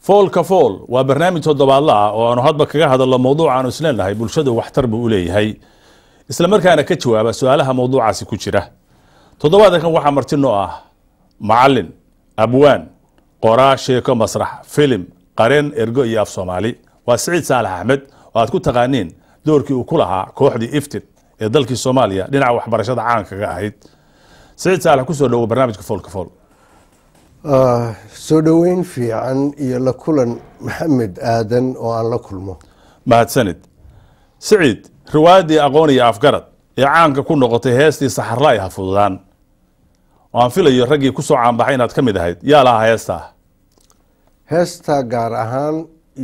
فول كفول وبرنامج تoddobaadla oo aanu hadba kaga hadalno mowduuc aanu isleen lahay bulshada waxtar buu u leeyahay isla markaana ka jawaaba su'aalaha mowduucaasi ku jira toddobaadkan waxa martino ah macallin abwaan qoraa sheeko masrax film qareen ergo iyo af Soomaali waa Saciid Saalax Axmed oo aad ku taqaaniin doorkii uu ku lahaa kooxdii iftin ee dalkii Soomaaliya dhinaca waxbarashada caanka ka ahayd Saciid Saalax ku soo dhaw barnaamijka Fool ka Fool soo dhaweyn fiican iyo la kulan maxamed aadan oo aan la kulmo mahadsanid Saciid riwaayadii aqoon iyo afgarad ee caanka ku noqotay heestii saxarlaay ha fududaan waan filayo ragii ku soo caan baxay inaad ka mid ahayd yaa lahaa heesta gaar ahaan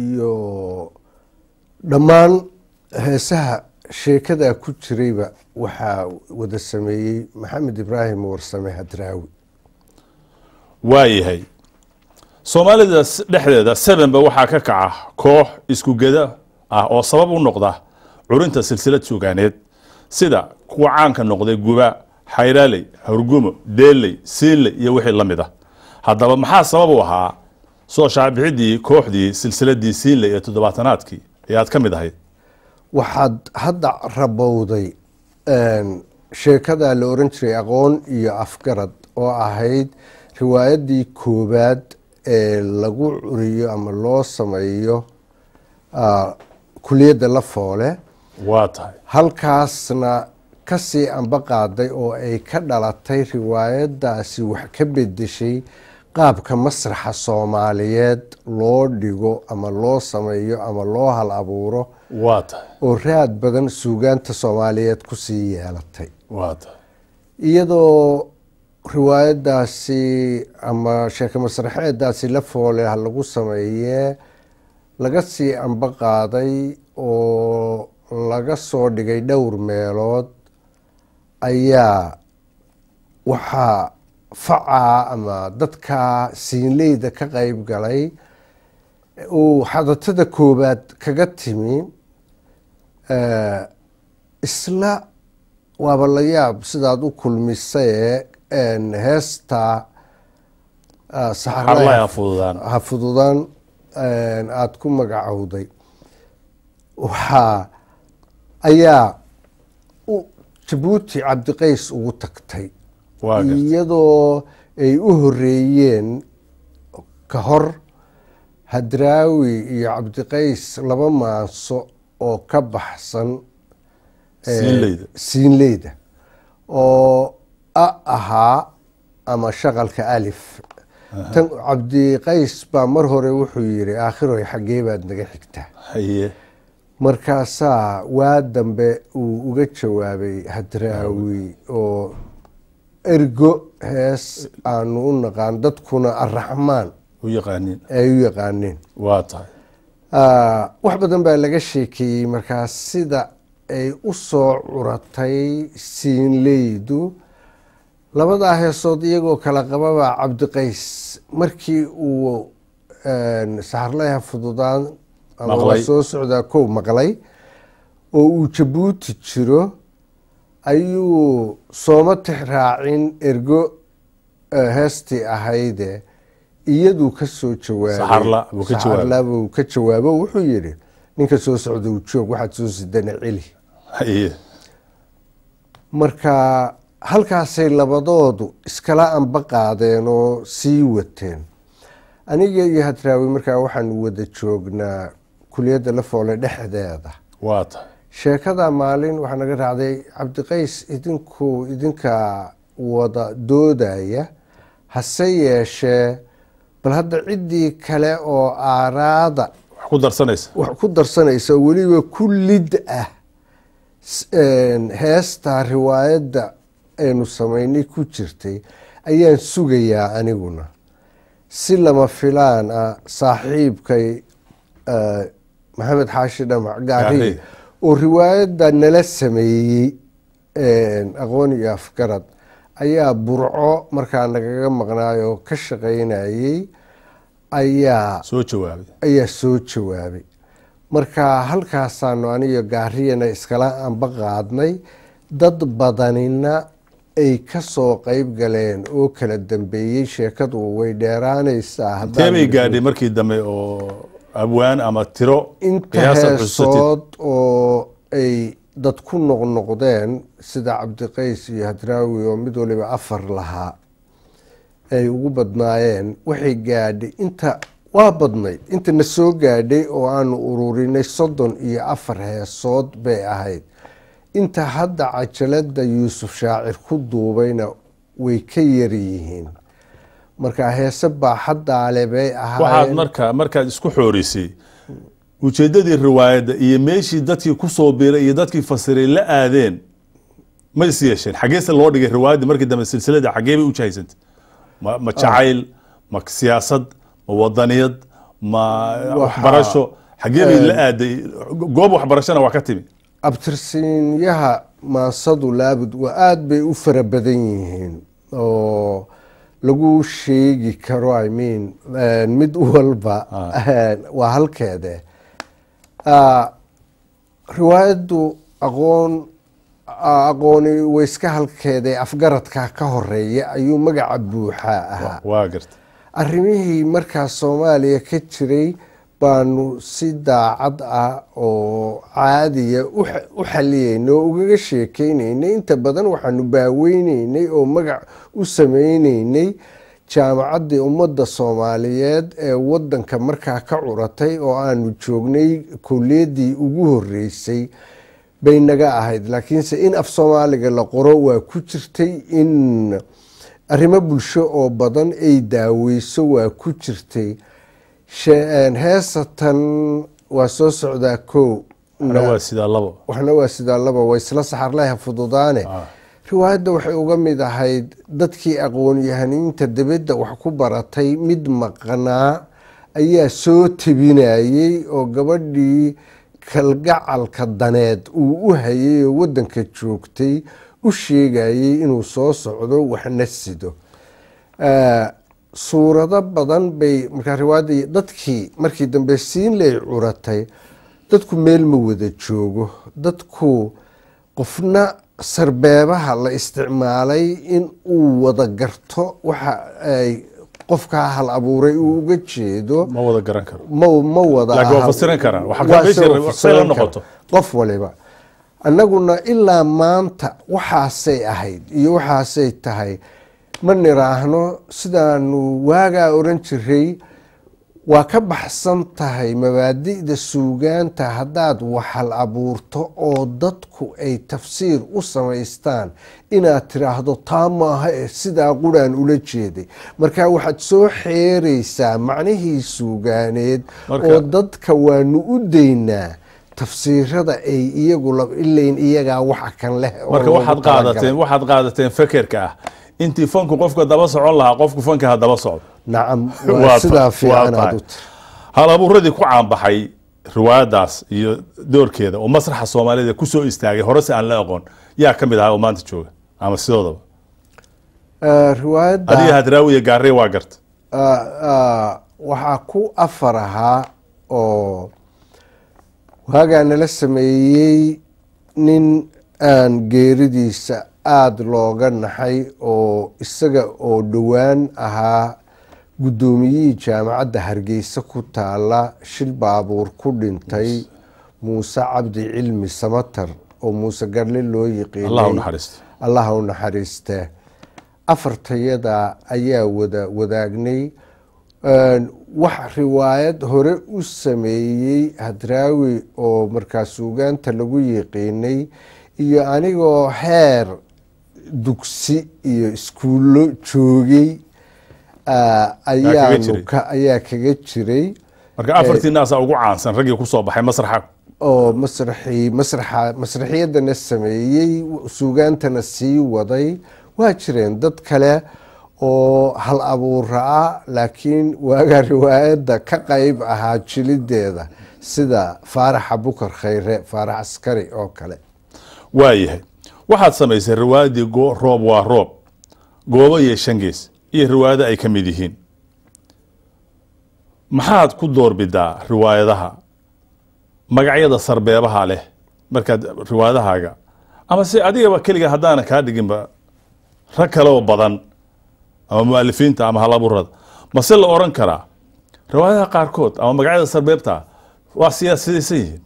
iyo dhammaan heesaha sheekada ku jirayba waxaa wada sameeyey maxamed ibraahim warsame hadraawi waayahay Soomaalida dhexdeeda 7 ba waxa ka kaca koox isku geda ah oo sabab u noqda curinta silsilad suugaaneed sida kuwa caanka noqday guba xayraaley hurgumo deeley siinley iyo wixii la mid ah haddaba maxaa sabab u ahaa soo shaabixidii kooxdii silsiladii siinley ee toddobaatanaadkii ee aad ka mid ahayd waxaad hadda rabowday sheekada la oran jiray aqoon iyo afgarad oo ahayd riwaayadii koobaad ee lagu curiyo ama loo sameeyo kuliyadda la foole waa tahay halkaasna kasii amba qaaday oo ay ka dhalatay riwaayadaasi wax ka bedeshay qaabka masraxa Soomaaliyeed loo dhigo ama loo sameeyo ama loo hal abuuro waa tahay oo raad badan suugaanta Soomaaliyeed ku sii yeelatay waa tahay iyadoo riwaayadaasi ama sheeko masraxeedaasi la foole lagu sameeyay laga sii amba qaaday oo laga soo dhigay dhowr meelood ayaa waxa faca ama dadka siinleyda ka qayb galay oo xadatada koobaad kaga timi isla waaba la yaab sidaad u kulmisay heesta saxarlaay ha fududaan aad ku magacowday waxaa ayaa Jabuuti Cabdiqays ugu tagtay iyadoo ay u horeeyeen ka hor Hadraawi iyo Cabdiqays laba maaso oo ka baxsan siinleyda oo ahaa ama shaqalka alif tan Cabdiqays baa mar hore wuxuu yiri aakhiro xagee baad naga xigtaa markaasaa waa dambe uu uga jawaabay Hadraawi oo ergo hees aanu u naqaan dadkuna arraxmaan ay u yaqaaneen waa tahay wax badan baa laga sheekeeyey markaas sida ay u soo curatay siinleydu labadaa heesood iyagoo kala qababa Cabdiqays markii uu saxarlaay ha fududaan ama soo socdaa kow maqlay oo uu Jabuuti jiro ayuu sooma tixraacin ergo heestii ahayde iyadu ka soo jawaabay buu ka jawaabo wuxuu yiri ninka soo socda uu joog waxaad soo sidana celi marka halkaasay labadoodu iskala amba qaadeen oo sii wateen aniga iyo Hadraawi markaa waxaan wada joognaa kuliyadda la foole dhexdeeda waa tahay sheekada maalin waxa naga raacday Cabdiqays idinka wada doodaya hase yeeshee bal hadda cidii kale oo aaraada wax ku darsanaysa weliba kullid ah heesta riwaayadda aynu samaynay ku jirtay ayaan sugayaa aniguna si lama filaan ah saaxiibkay maxamed xaashi dhamac gaari oo riwaayadda nala sameeyey aqoon iyo afgarad ayaa burco markaa nagaga maqnaayo ka shaqaynayay ayaa soo jawaabay marka halkaasaanu aniyo gaariyana iskala amba qaadnay dad badanina ay ka soo qayb galeen oo kala dambeeyey. sheekadu way dheeraanaysaa. teebay gaadhay markii dambe oo abwaan ama tiro inta heesood oo ay dad ku noqnoqdeen sida cabdiqays iyo hadraawi oo mid waliba 4 lahaa ay ugu badnaayeen, waxay gaadhay inta waa badnayd intana soo gaadhay oo aanu ururinay 34 heesood bay ahayd. inta hadda cajalada yuusuf shaacir ku duubayna way ka yar yihiin. marka heese baaxadaale bay ahaayeen. waxaad markaad isku xoorisay ujeedadii riwaayadda iyo meeshii dadkii ku soo biiray iyo dadkii fasiray la aadeen ma is yeesheen? xageese loo dhigay riwaayadda markii dambe silsilada xagee bay u jahaysantay? ma jacayl, ma siyaasad, ma wadaniyad, ma waxbarasho? xagee bay la aaday? goob waxbarashana waa ka timi. abtirsiinyaha maasadu laabud waa aada bay u fara badan yihiin oo lagu sheegi karo. mid walba waa halkeede. riwaayaddu aqooni wayska halkeede afgaradka ka horeeya ayuu magaca buuxaa ahaa. waa garta arrimihii markaas Soomaaliya ka jiray baanu si daacad ah oo caadiya u xaliyeynay oo ugaga sheekeynaynay. inta badan waxaanu baaweynaynay oo magac u sameynaynay jaamacaddii ummadda Soomaaliyeed ee wadanka markaa ka curatay oo aanu joognay kulliyadii ugu horeysay bay naga ahayd. laakiinse in af Soomaaliga la qoro waa ku jirtay, in arrimo bulsho oo badan ay daaweyso waa ku jirtay. heesatan waa soo socdaa kow, waxna waa sidaa labo, waa isla saxarlaha fududaane. riwaayadda waxay uga mid ahayd dadkii aqoon-yahaniinta dibadda wax ku baratay mid maqnaa ayaa soo tebinayey oo gabadhii kalgacalka daneed uu u hayay oo wadanka joogtay u sheegayey inuu soo socdo waxna sido. suurado badan bay markaa riwaayadda dadkii markii dambe siinley curatay. dadku meel ma wada joogo. dadku qofna sarbeebaha la isticmaalay in uu wada garto waxa ay qofkaa hal abuuray uu uga jeedo ma wada garan karo. ma wada laakiin waa fasiran karaan. waxay la noqoto qof waliba. annaguna ilaa maanta waxaasay ahayd iyo waxaasay tahay ma niraahno. sidaanu waagaa oran jiray waa ka baxsan tahay mabaadi'da suugaanta haddaad waxal abuurto oo dadku ay tafsiir u samaystaan inaad tiraahdo taa maaha ee sidaa quraan ula jeeday. marka waxaad soo xeeraysaa macnihii suugaaneed oo dadka waanu u daynaa tafsiirada ay ilayn iyagaa waxa kan leh. marka waxaad qaadateen fekerka ah intii fanku qofka daba socon lahaa qofku fanka ha daba socdo. nacam waa sidaa fiican aad u tahay. hal abuuradii ku caanbaxay riwaayadaas iyo doorkeeda oo masraxa Soomaaliyeed ku soo istaagay hore si aan la aqoon yaa ka mid ahaa oo maanta jooga ama sidoodaba? riwaayadda adiga hadraawi iyo gaarey waa garta. waxaa ku 4 ahaa oo waagaa nala sameeyey nin aan geeridiisa aada looga naxay oo isaga oo dhowaan ahaa guddoomiyihii jaamacadda Hargeysa ku taala shil baabuur ku dhintay. muuse cabdi cilmi samatar oo muuse garle loo yiqiinay. allah u naxariiste. 4tayada ayaa wadaagnay. wax riwaayad hore u sameeyey hadraawi oo markaas suugaanta lagu yiqiinay iyo anigoo heer dugsi iyo iskuullo joogay ayaa kaga jiray. marka 4tii naasa ugu caansan raggii ku soo baxay masraxa oo masraxiyadana sameeyey suugaantana sii waday. waa jireen dad kale oo hal abuura ah laakiin waagaa riwaayadda ka qayb ahaa jilideeda sida faaraxa bukar khayre, faarax askari oo kale. waayahay waxaad samaysay riwaayadii roob waa roob, goobo iyo shangees iyo riwaayado ay ka mid yihiin. maxaad ku doorbidaa riwaayadaha magacyada sarbeebaha leh markaad riwaayadahaaga ama si adigaba keliga haddaana kaa dhiginba rag kale oo badan ama mu'alifiinta ama halaburada mase la oran karaa riwaayadaha qaarkood ama magacyada sarbeebta waa siyaasadaysan yihiin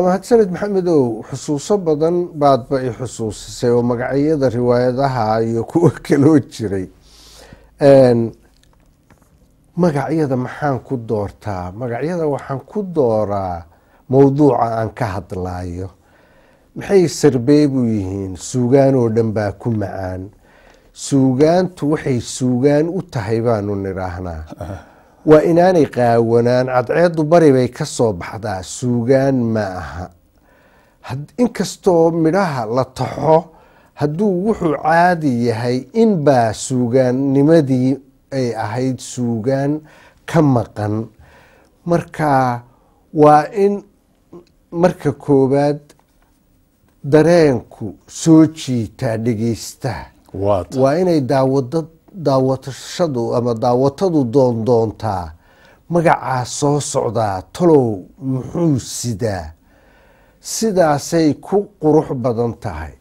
mahadsanid maxamedow xusuuso badan baadba i xusuusisay oo magacyada riwaayadaha iyo kuwo kaloo jiray magacyada maxaan ku doortaa magacyada waxaan ku dooraa mowduuca aan ka hadlaayo maxay sarbeeb u yihiin suugaan oo dhan baa ku macaan suugaantu waxay suugaan u tahay baanu nidhaahnaa waa inaanay qaawanaan cadceedu bari bay ka soo baxdaa suugaan ma aha inkastoo midhaha la taxo hadduu wuxuu caadi yahay inbaa suugaannimadii ay ahayd suugaan ka maqan marka waa in marka koowaad dareenku soo jiitaa dhegeystaha waa inay daawatashadu ama daawatadu doondoontaa magacaa soo socdaa talow muxuu sidaa sidaasay ku qurux badan tahay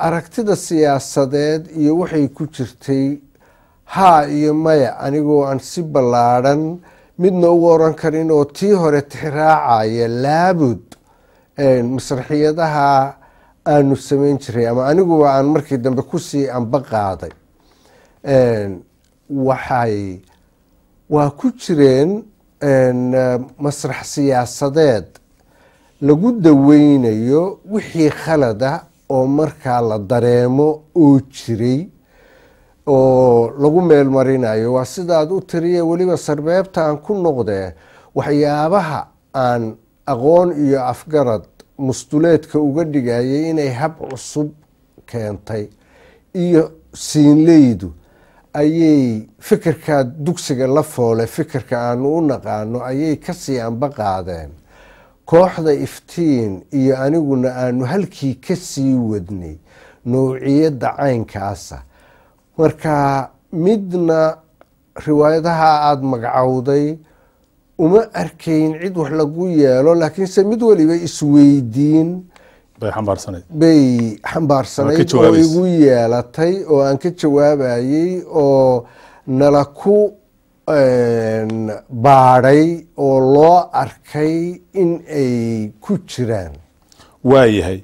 aragtida siyaasadeed iyo waxay ku jirtay haa iyo maya anigoo aan si ballaadhan midna ugu oran karin oo tii hore tixraacaya laabud masraxiyadaha aanu samayn jiray ama aniguba aan markii dambe kusii anba qaaday waa ku jireen masrax siyaasadeed lagu daweynayo wixii khalada oo markaa la dareemo oo jiray oo lagu meel marinayo waa sidaad u tiriye weliba sarbeebta aan ku noqdee waxyaabaha aan aqoon iyo afgarad mustuleedka uga dhigayay inay hab cusub keentay iyo siinleydu ayay fikirkaa dugsiga la foole fikirka aanu u naqaano ayay kasii anba qaadeen kooxda iftiin iyo aniguna aanu halkii kasii wadnay noociyadda caynkaasa marka midna riwaayadaha aada magacowday uma arkayn cid wax lagu yeelo laakiinse mid waliba isweydiin bay xambaarsanayd oo igu yeelatay oo aan ka jawaabayey oo nala ku baadhay oo loo arkay in ay ku jiraan waayahay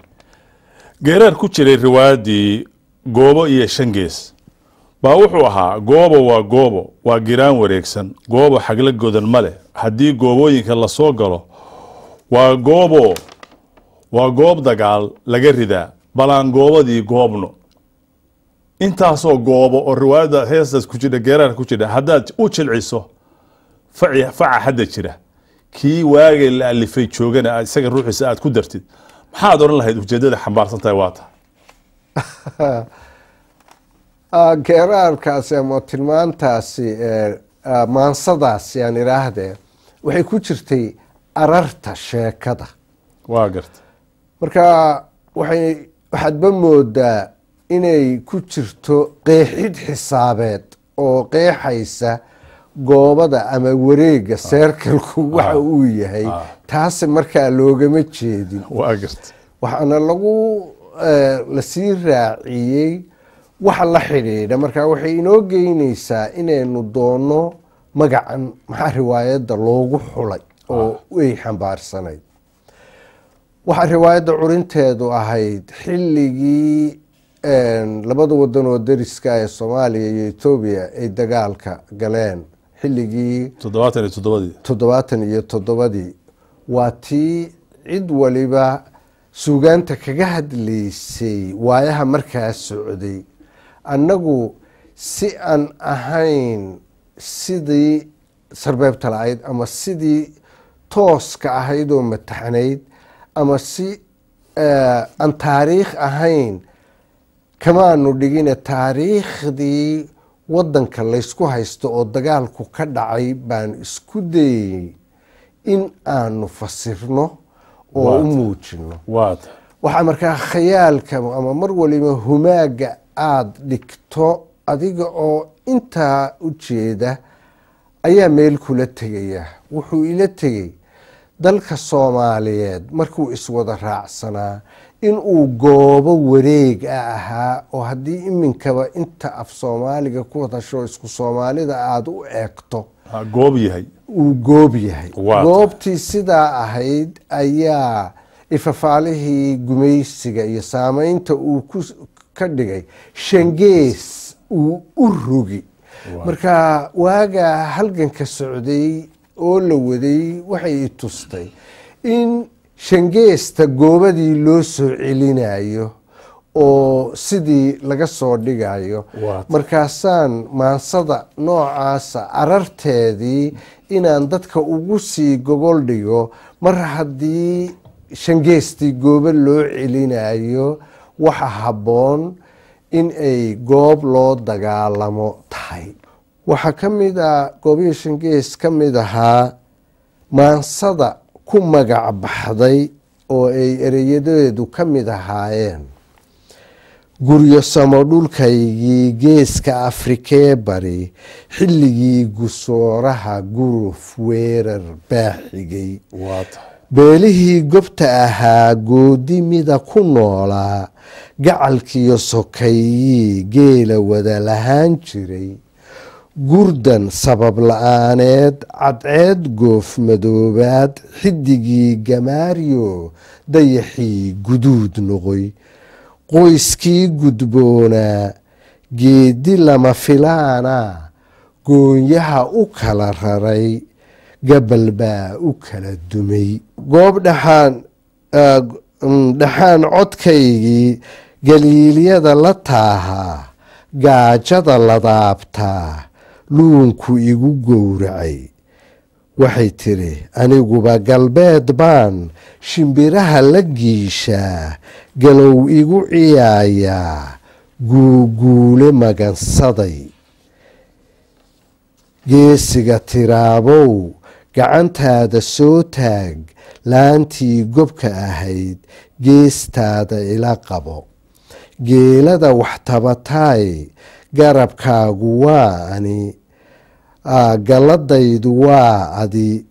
geeraar ku jiray riwaayaddii goobo iyo shangees baa wuxuu ahaa goobo waa giraan wareegsan goobo xagla godan ma leh haddii goobooyinka lasoo galo waa goob dagaal laga ridaa balaan goobadii goobno intaasoo goobo oo riwaayadda heestaas ku jira geeraar ku jira haddaad u jilciso faca hadda jira kii waagay la alifay joogana isaga ruuxiisa aad ku dartid maxaad oran lahayd ujeedada xambaarsan tahay waa ta geeraarkaasi ama tilmaantaasi maansadaasi aan idhaahdee waxay ku jirtay ararta sheekada waa garta marka waxaadba moodaa inay ku jirto qeexid xisaabeed oo qeexaysa goobada ama wareega seerkalku waxa uu yahay taasi markaa loogama jeedin waxaana lasii raaciyey waxa la xidhiidha markaa waxay inoo geynaysaa inaynu doono magacan maxaa riwaayadda loogu xulay oo ay xambaarsanayd waxaa riwaayadda curinteedu ahayd xilligii labada wadan oo dariska ee soomaaliya iyo etoobiya ay dagaalka galeen xilligii 77 waa tii cid waliba suugaanta kaga hadlaysay waayaha markaa socday annagu si aan ahayn sidii sarbeebta la-ayd ama sidii tooska ahayd oo mataxnayd ama si aan taariikh ahayn kamaanu dhigine taariikhdii wadanka laysku haysto oo dagaalku ka dhacay baanu isku dayey in aanu fasirno oo u muujino waxaa markaa khayaalka ama mar waliba humaaga aada dhigto adiga oo intaa u jeeda ayaa meel kula tegaya wuxuu ila tegey dalka soomaaliyeed markuu iswada raacsanaa inuu goobo wareeg ahaa oo haddii iminkaba inta af soomaaliga ku hadasho isku soomaalida aada u eegto goob yahay uu goob yahay goobtii sidaa ahayd ayaa ifafaalihii gumaysiga iyo saameynta uu ka dhigay shangees uu u rogi marka waagaa halganka socday oo la waday waxay tustay in shangeesta goobadii loo soo celinayo oo sidii laga soo dhigayo markaasaan maansada noocaasa ararteedii inaan dadka ugu sii gogol dhigo mar haddii shangeestii goobo loo celinayo waxa habboon in ay goob loo dagaalamo tahay waxaa ka mid ah goobihii shangees ka mid ahaa maansada ku magac baxday oo ay ereyadeedu ka mid ahaayeen guryo samo dhulkaygii geeska afrikee bari xilligii gusooraha guruf weerar baaxigay beelihii gobta ahaa goodimida ku noolaa gacalkiyo sokayyii geela wada lahaan jiray gurdan sabab la-aaneed cadceed goof madoobaad xidigii gamaaryo dayaxii guduud noqoy qoyskii gudboonaa geedi lama filaana goonyaha u kala raray gabal baa u kala dumay goob dhaxaan codkaygii galiilyada la taahaa gaajada la daabtaa luunku igu gowracay waxay tiri aniguba galbeed baan shimbiraha la giishaa galow igu ciyaayaa guuguule magansaday geesiga tiraabow gacantaada soo taag laantii gobka ahayd geestaada ila qabo geelada wax tabataay garabkaagu waa ani galladaydu waa adi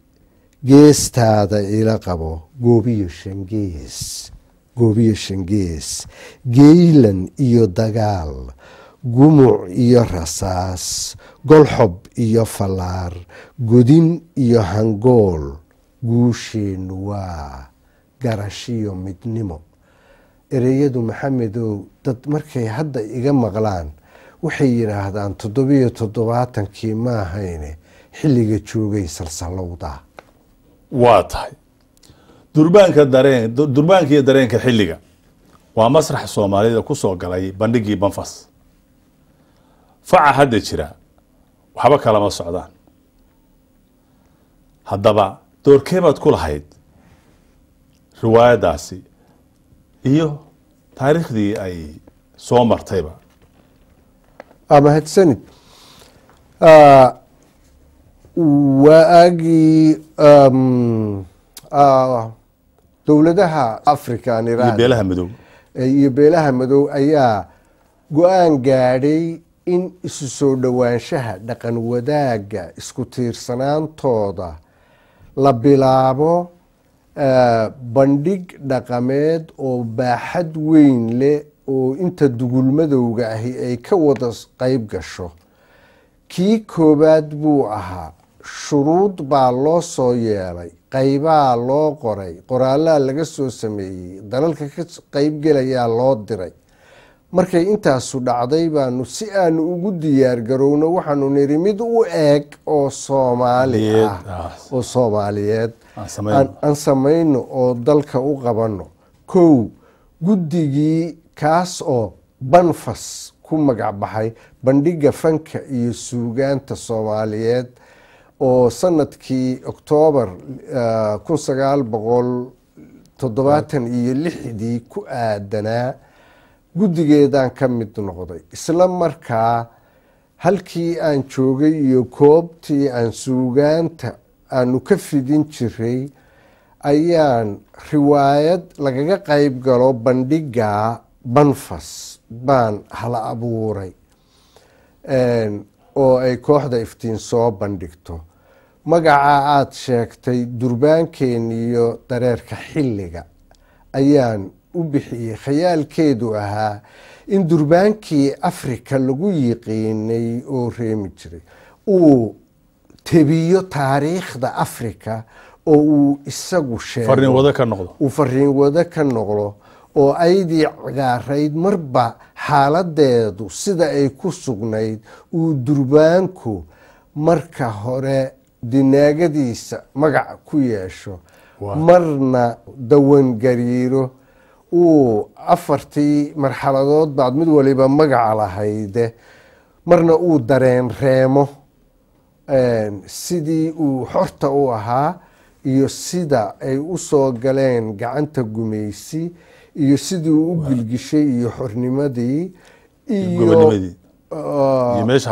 geestaada ila qabo goobiyo shangees geylan iyo dagaal gumuc iyo rasaas golxob iyo fallaar godin iyo hangool guusheennu waa garashiyo midnimo ereyadu maxamedow dad markay hadda iga maqlaan waxay yidhaahdaan 77 ma ahayne xilliga joogay salsalowda waa tahay durbaanka iyo dareenka xilliga waa masrax soomaalida ku soo galay bandhigii banfas faca hadda jira waxba kalama socdaan haddaba doorkee baad ku lahayd riwaayadaasi iyo taariikhdii ay soo martayba mahadsanid waagii dowladaha african iyo beelaha madow iyo beelaha madow ayaa go-aan gaadhay in isu soo dhowaanshaha dhaqan wadaagga isku tiirsanaantooda la bilaabo bandhig dhaqameed oo baaxad weyn leh oo inta dugulmadowga ahi ay ka wada qayb gasho kii koowaad buu ahaa shuruud baa loo soo yeelay qaybaa loo qoray qoraalaa laga soo sameeyey dalalka ka qaybgelayaa loo diray markay intaasu dhacday baanu si aanu ugu diyaar garowno waxaanu niri mid u eeg oo soomaali ah oo soomaaliyeed aan samayno oo dalka u qabano kow guddigii kaas oo banfas ku magac baxay bandhiga fanka iyo suugaanta soomaaliyeed oo sanadkii oktoobar 1976 ku aadanaa guddigeedaan ka mid noqday isla markaa halkii aan joogay iyo koobtii aan suugaanta aanu ka fidin jiray ayaan riwaayad lagaga qayb galo bandhiga banfas baan hala abuuray oo ay kooxda iftiin soo bandhigto magaca aada sheegtay durbaankeen iyo dareerka xilliga ayaan u bixiyey khayaalkeedu ahaa in durbaankii africa lagu yiqiinay oo reemi jiray uu tebiyo taariikhda africa oo uu isagu sheego uu fariin wado ka noqdo oo aydii cagaarayd marba xaaladeedu sida ay ku sugnayd uu durbaanku marka hore dinaagadiisa magac ku yeesho marna dawangariiro uu 4 marxaladood baad mid waliba magaca lahayde marna uu dareen reemo sidii uu xorta u ahaa iyo sida ay u soo galeen gacanta gumaysi iyo sidii uu u gilgishay iyo xornimadii iyo meesha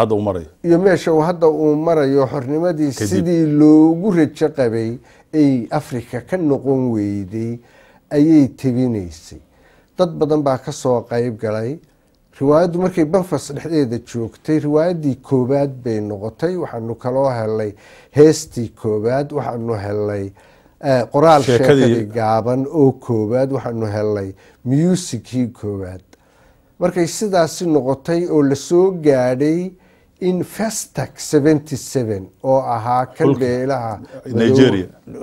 hadda uu marayo xornimadii sidii loogu rajo qabay ay africa ka noqon weyday ayay tebinaysay. dad badan baa ka soo qayb galay. riwaayaddu markay banfas dhexdeeda joogtay riwaayaddii koowaad bay noqotay. waxaanu kaloo helay heestii koowaad, waxaanu helay qoraal sheekadii gaaban oo koowaad, waxaanu helay musikii koowaad. markay sidaasi noqotay oo lasoo gaadhay in Festac 77 oo ahaa kan beelaha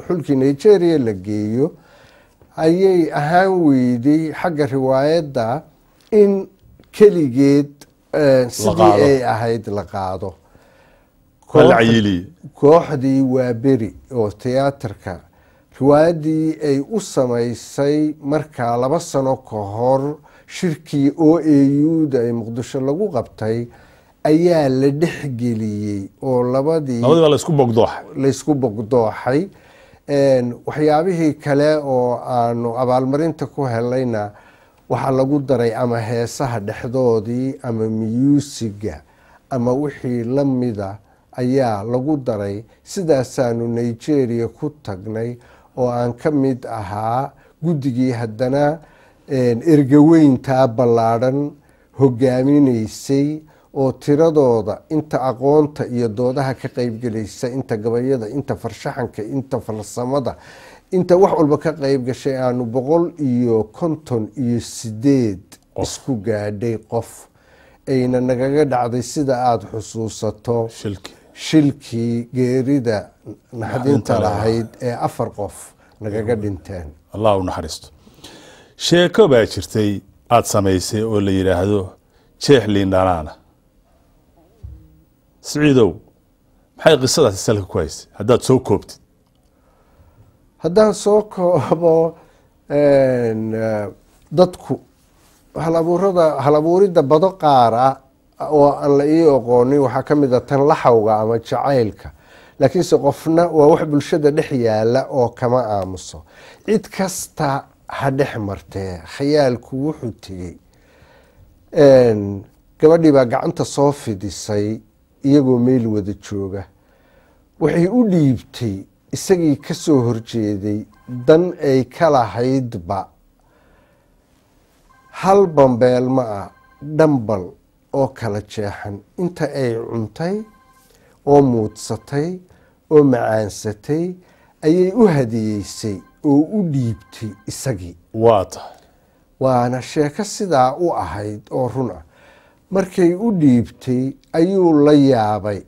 xulkii Nigeria la geeyo, ayay ahaan weyday xagga riwaayadda in keligeed sidii ay ahayd la qaado. kooxdii waa beri oo tiyaatarka riwaayaddii ay u samaysay markaa 2 sano ka hor shirkii OAU-da ee Muqdisho lagu qabtay ayaa la dhexgeliyey oo labadii laysku bogdooxay. waxyaabihii kale oo aanu abaalmarinta ku helayna waxaa lagu daray ama heesaha dhexdoodii ama miyuusiga ama wixii la mida ayaa lagu daray. sidaasaanu Nigeria ku tagnay oo aan ka mid ahaa guddigii haddana ergaweyntaa ballaadhan hogaaminaysay oo tiradooda inta aqoonta iyo doodaha ka qaybgelaysa, inta gabayada, inta farshaxanka, inta falsamada, inta wax walba ka qayb gashay aanu 158 isku gaadhay qof. ayna nagaga dhacday sida aada xusuusato shilkii geerida naxdinta lahayd ee 4 qof nagaga dhinteen. allah u naxariisto. sheeko baa jirtay aada samaysay oo la yidhaahdo jeex liindhanaana. siciidow maxay qisadaasi salka ku haysay haddaad soo koobtid? haddaan soo koobo dadku hal abuuridda bado qaara oo aan la ii oqoonin waxaa ka mid a tan laxawga ama jacaylka, laakiinse qofna waa wax bulshada dhex yaala oo kama aamuso. cid kasta ha dhex martee khayaalku wuxuu tegey. gabadhii baa gacanta soo fidisay iyagoo meel wada jooga. waxay u dhiibtay isagii ka soo horjeeday dan ay ka lahaydba hal bambeelma ah dhambal oo kala jeexan. inta ay cuntay oo muudsatay oo macaansatay ayay u hadiyeysay oo u dhiibtay isagii. waana sheeko sidaa u ahayd oo run ah. markay u dhiibtay ayuu la yaabay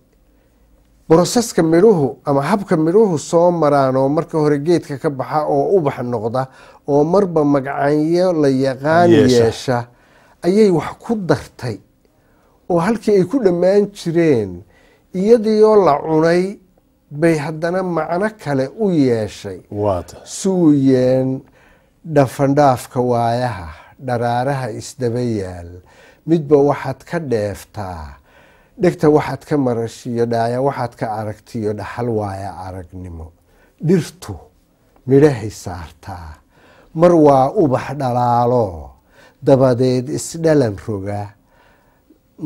broseska midhuhu ama habka midhuhu soo maraan oo marka hore geedka ka baxa oo ubax noqda oo marba magacanyo la yaqaan yeesha ayay wax ku dartay oo halkii ay ku dhammaan jireen iyadiioo la cunay bay haddana macno kale u yeeshay. suuyeen dhafandhaafka waayaha dharaaraha isdaba yaal midba waxaad ka dheeftaa, dhegta waxaad ka marashiyo, dhaaya waxaad ka aragtiyo dhaxal waaya aragnimo. dhirtu midhahay saartaa, mar waa ubax dhalaalo dabadeed isdhalan roga,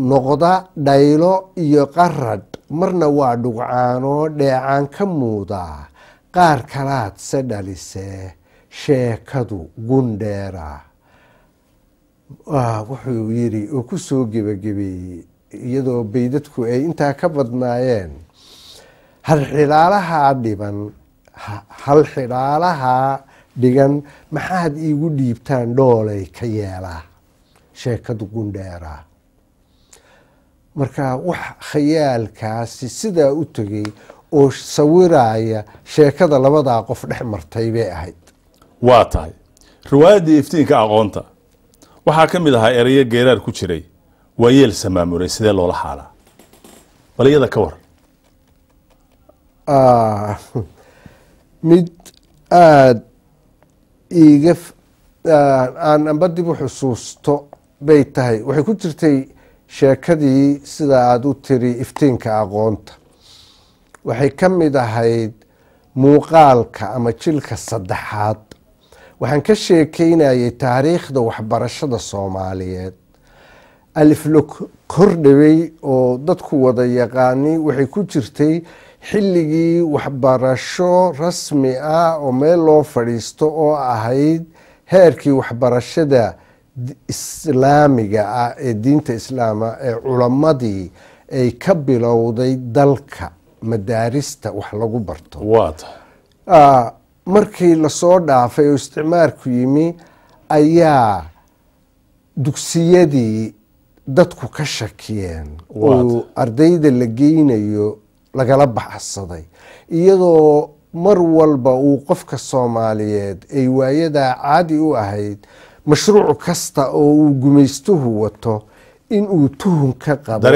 noqda dhaylo iyo qaradh, marna waa dhugcaanoo dheecaan ka muudaa, qaar kalaad se dhalisee sheekadu gundheera. wuxuu yidhi oo ku soo gebagabeeyey iyadoo baydadku ay intaa ka badnaayeen. hal xidhaalaha dhigan maxaad iigu dhiibtaan dhoolay ka yeelaa sheekadu gundheeraa. marka wax khayaalkaasi sidaa u tegay oo sawiraya sheekada labadaa qof dhex martay bay ahayd. waa tahay riwaayaddii iftiinka aqoonta waxaa ka mid ahaa erayo geeraar ku jiray waa yeel samaamuray sidee loola xaalaa bal iyada ka war. mid aada iiga aan amba dib u xusuusto bay tahay. waxay ku jirtay sheekadii sida aada u tiri iftiinka aqoonta. waxay ka mid ahayd muuqaalka ama jilka saddexaad. waxaan ka sheekeynayay taariikhda waxbarashada soomaaliyeed. aliflo kordhawey oo dadku wada yaqaani waxay ku jirtay xilligii waxbarasho rasmi ah oo meel loo fadhiisto oo ahayd heerkii waxbarashada islaamiga ah ee diinta islaama ee culammadii ay ka bilowday dalka madaarista wax lagu barto. markii lasoo dhaafay oo isticmaarku yimi ayaa dugsiyadii dadku ka shakiyeen oo ardayda la geynayo lagala baxsaday iyadoo mar walba uu qofka soomaaliyeed ay waayadaa caadi u ahayd mashruuc kasta oo uu gumaystuhu wato inuu tuhun ka qabo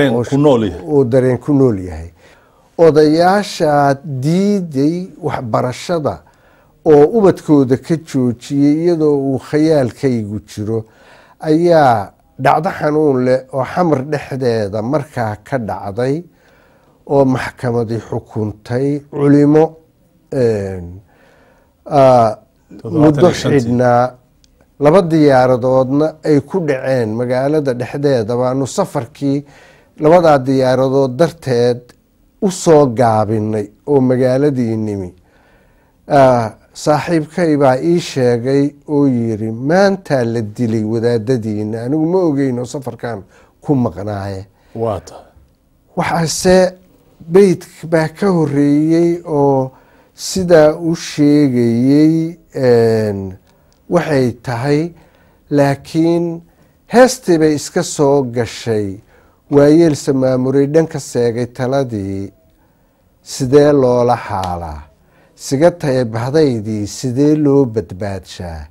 oo dareen ku nool yahay. odayaashaa diiday waxbarashada oo ubadkooda ka joojiyey iyadoo uu khayaalkaygu jiro ayaa dhacdo xanuun leh oo xamar dhexdeeda markaa ka dhacday oo maxkamadii xukuntay culimo muddo xidhnaa 2 diyaaradoodna ay ku dhaceen magaalada dhexdeeda. baanu safarkii 2daa diyaaradood darteed u soo gaabinay oo magaaladii nimi. saaxiibkay baa ii sheegay oo yiri maantaa la dilay wadaadadiina. anigu ma ogeyno safarkan ku maqnaaye. waxaase beyd baa ka horeeyey oo sidaa u sheegayey waxay tahay laakiin heestii bay iska soo gashay waayeel samaamuray dhanka seegay taladii sidee loola xaalaa siga taye bahdaydii sidee loo badbaadshaa